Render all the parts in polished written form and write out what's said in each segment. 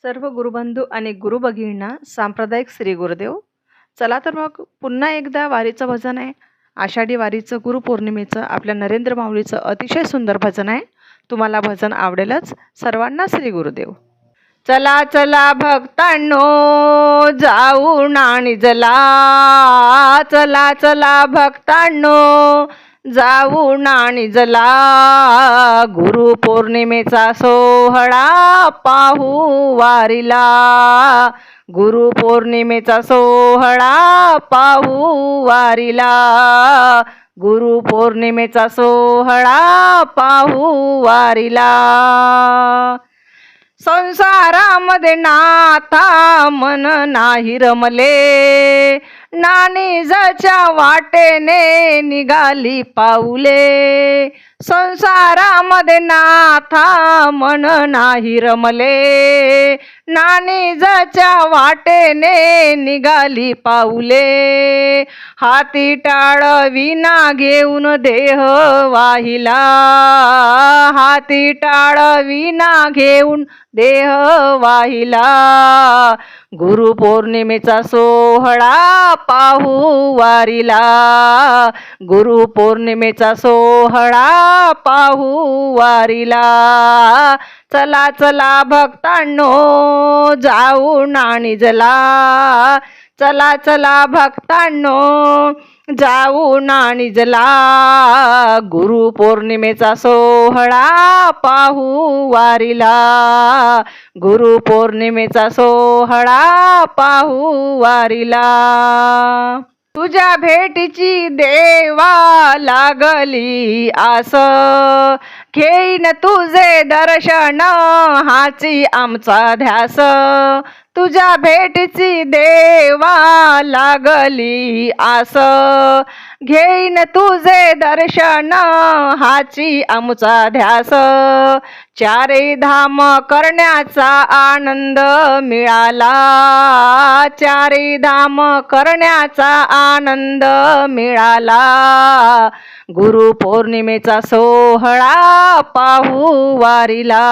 सर्व गुरुबंधू आणि गुरुभगिनींना सांप्रदायिक श्री गुरुदेव. चला तर मग पुन्हा एकदा वारीचं भजन आहे. आषाढी वारीचं गुरुपौर्णिमेचं आपल्या नरेंद्र माऊलीचं अतिशय सुंदर भजन आहे. तुम्हाला भजन आवडेलच. सर्वांना श्री गुरुदेव. चला चला भक्तांनो जाऊन आणि जला, चला चला भक्तांनो जाऊन आणि जला, गुरुपौर्णिमेचा सोहळा पाहू वारीला, गुरुपौर्णिमेचा सोहळा पाहू वारीला, गुरुपौर्णिमेचा सोहळा पाहू वारीला. संसारामध्ये नाथा मन नाही रमले, नानीजच्या वाटेने निघाली पाऊले. संसारामध्ये नाथा मन नाही रमले, नानीजच्या वाटेने निघाली पाऊले. हाती टाळ विना घेऊन देह वाहिला, हाती टाळ विना घेऊन देह वाहिला, गुरुपौर्णिमेचा सोहळा पाहू वारीला, गुरुपौर्णिमेचा सोहळा पाहू वारीला. चला चला भक्तांनो जाऊन आणि जला, चला चला भक्तांनो जाऊन आणि जला, गुरुपौर्णिमेचा सोहळा पाहू वारीला, गुरुपौर्णिमेचा सोहळा पाहू वारीला. तुझ्या भेटीची देवा लागली आस, घेईन तुझे दर्शन हाची आमचा ध्यास. तुझ्या भेटीची देवा लागली आस, घेईन तुझे दर्शन हाची आमचा ध्यास. चारी धाम करण्याचा आनंद मिळाला, चारी धाम करण्याचा आनंद मिळाला, गुरुपौर्णिमेचा सोहळा पाहू वारीला,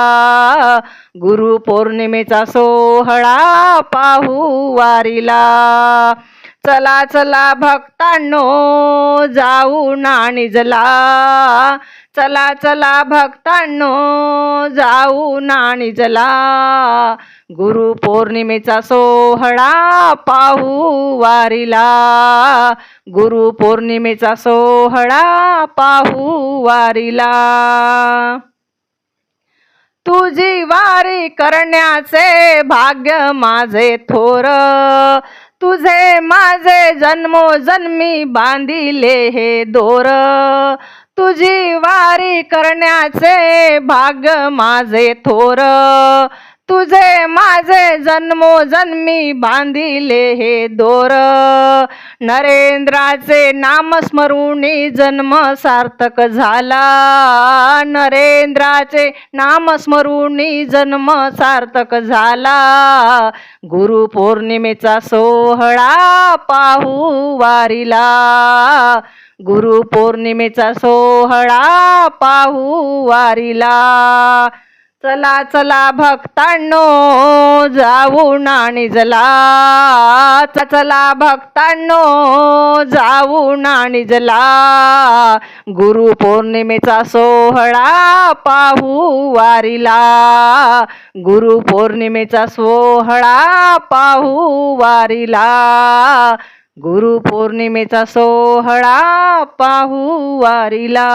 गुरुपौर्णिमेचा सोहळा पाहू वारीला. चला चला भक्तांनो जाऊन आणि जला, चला चला भक्तांनो जाऊन आणि जला, गुरुपौर्णिमेचा सोहळा पाहू वारीला, गुरुपौर्णिमेचा सोहळा पाहू वारीला. तुझी वारी करण्याचे भाग्य माझे थोर, तुझे माझे जन्मोजन्मी बांधिले हे दोर. तुझी वारी करण्याचे भाग्य माझे थोर, तुझे माझे जन्मोजन्मी बांधिले हे दोर. नरेंद्राचे नामस्मरुनी जन्म सार्थक झाला, नरेंद्राचे नामस्मरुनी जन्म सार्थक झाला, गुरुपौर्णिमेचा सोहळा पाहू वारीला, गुरुपौर्णिमेचा सोहळा पाहू वारीला. चला चला भक्तांनो जाऊन आणि जला, चला भक्तांनो जाऊन आणि जला, गुरुपौर्णिमेचा सोहळा पाहू वारीला, गुरुपौर्णिमेचा सोहळा पाहू वारीला, गुरुपौर्णिमेचा सोहळा पाहू वारीला.